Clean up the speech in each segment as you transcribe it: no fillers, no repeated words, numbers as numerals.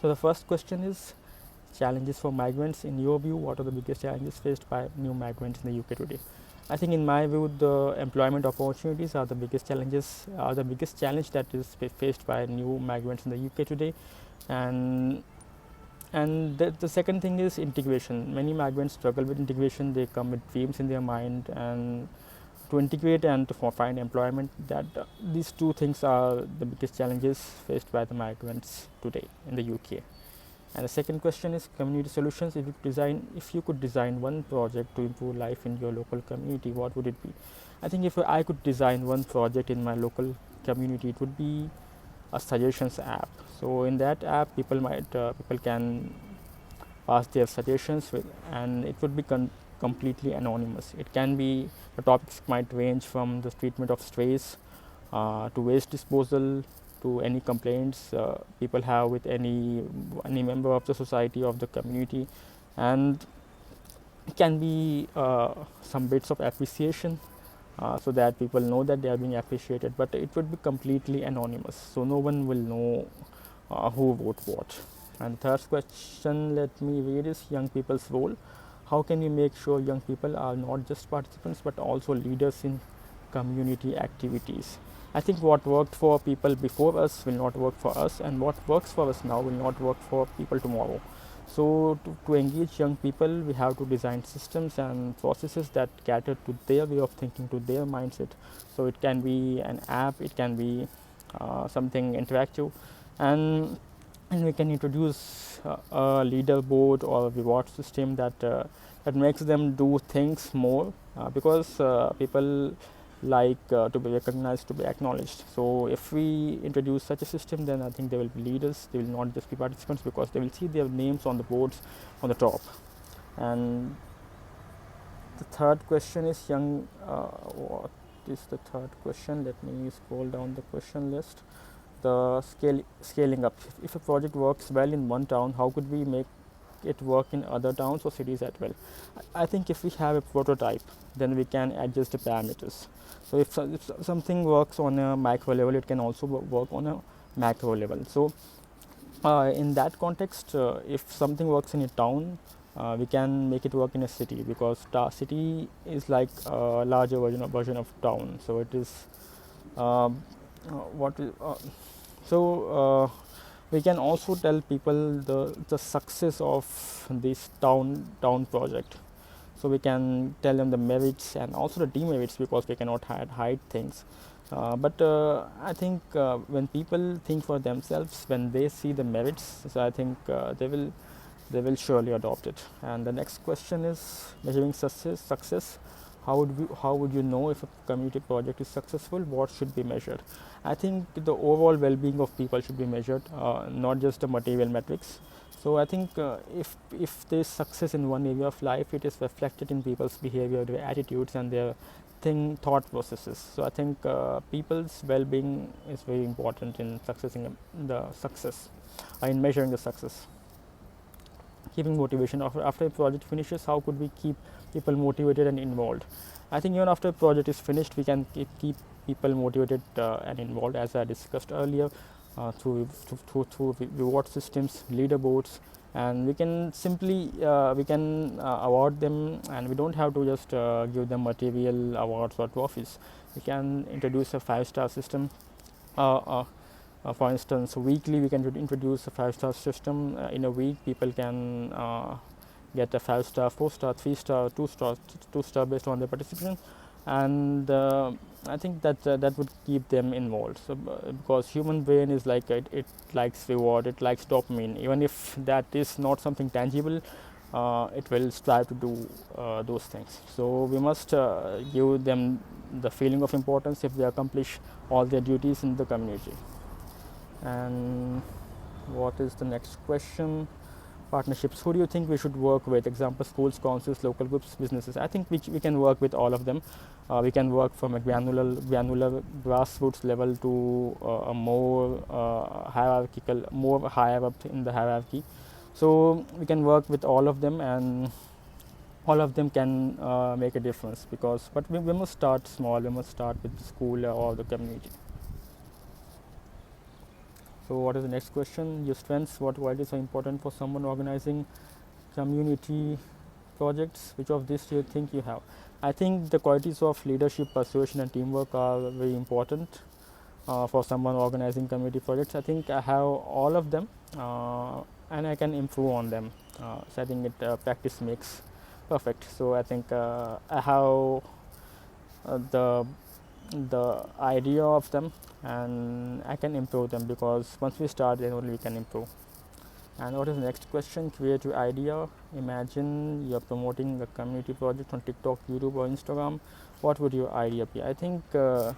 So the first question is challenges for migrants. In your view, what are the biggest challenges faced by new migrants in the UK today? I think, in my view, the employment opportunities are the biggest challenges, are the biggest challenge that is faced by new migrants in the UK today, and the second thing is integration. Many migrants struggle with integration. They come with dreams in their mind, and to integrate and to find employment, that these two things are the biggest challenges faced by the migrants today in the UK. And the second question is community solutions. If you could design one project to improve life in your local community, what would it be? I think if I could design one project in my local community, it would be a suggestions app. So in that app, people can pass their suggestions with, and it would be completely anonymous. It can be, the topics might range from the treatment of strays to waste disposal, to any complaints people have with any member of the society, of the community, and it can be some bits of appreciation, so that people know that they are being appreciated, but it would be completely anonymous, so no one will know who wrote what. And third question, let me read, is young people's role. How can we make sure young people are not just participants but also leaders in community activities? I think what worked for people before us will not work for us, and what works for us now will not work for people tomorrow. So to engage young people, we have to design systems and processes that cater to their way of thinking, to their mindset. So it can be an app, it can be something interactive, and we can introduce a leaderboard or a reward system that makes them do things more, because people like to be recognized, to be acknowledged. So if we introduce such a system, then I think they will be leaders, they will not just be participants, because they will see their names on the boards on the top. And the third question is what is the third question? Let me scroll down the question list. The scaling up. If a project works well in one town, how could we make it work in other towns or cities as well? I think if we have a prototype, then we can adjust the parameters. So if something works on a micro level, it can also work on a macro level. So in that context, if something works in a town, we can make it work in a city, because city is like a larger version of town. So it is what is we can also tell people the success of this town project. So we can tell them the merits and also the demerits, because we cannot hide things. But I think when people think for themselves, when they see the merits, so I think they will surely adopt it. And the next question is measuring success. How would you know if a community project is successful? What should be measured? I think the overall well-being of people should be measured, not just the material metrics. So I think if there is success in one area of life, it is reflected in people's behavior, their attitudes, and their thought processes. So I think people's well-being is very important in in measuring the success. Keeping motivation after a project finishes, how could we keep people motivated and involved? I think even after a project is finished, we can keep people motivated and involved, as I discussed earlier, through reward systems, leaderboards, and we can simply award them, and we don't have to just give them material awards or trophies. We can introduce a 5-star system. For instance, weekly we can introduce a 5-star system. In a week, people can get a 5-star, 4-star, 3-star, 2-star based on their participation, and I think that would keep them involved. So because human brain is like it likes reward, it likes dopamine. Even if that is not something tangible, it will strive to do those things. So we must give them the feeling of importance if they accomplish all their duties in the community. And what is the next question? Partnerships. Who do you think we should work with? Example, schools, councils, local groups, businesses. I think we can work with all of them. We can work from a granular grassroots level to a more hierarchical, more higher up in the hierarchy. So we can work with all of them, and all of them can make a difference. But we must start small. We must start with the school or the community. So what is the next question? Your strengths, what qualities are important for someone organizing community projects? Which of these do you think you have? I think the qualities of leadership, persuasion, and teamwork are very important for someone organizing community projects. I think I have all of them, and I can improve on them. So I think practice makes perfect. So I think I have the idea of them, and I can improve them, because once we start, then only we can improve. And what is the next question? Creative idea. Imagine you're promoting a community project on TikTok, YouTube, or Instagram. What would your idea be? I think to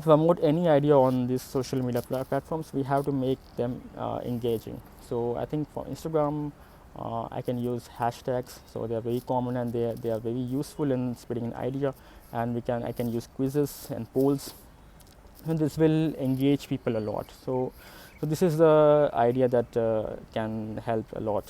promote any idea on these social media platforms, we have to make them engaging. So I think for Instagram, I can use hashtags. So they are very common, and they are very useful in spreading an idea. And I can use quizzes and polls, and this will engage people a lot. So this is the idea that can help a lot.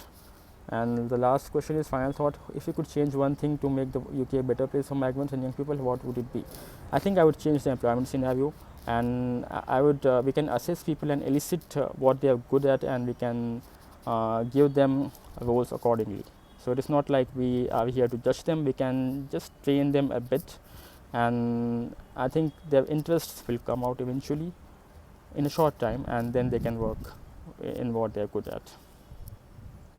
And the last question is final thought. If you could change one thing to make the UK a better place for migrants and young people, what would it be? I think I would change the employment scenario, and I would we can assess people and elicit what they are good at, and we can give them roles accordingly. So it is not like we are here to judge them. We can just train them a bit, and I think their interests will come out eventually in a short time, and then they can work in what they are good at.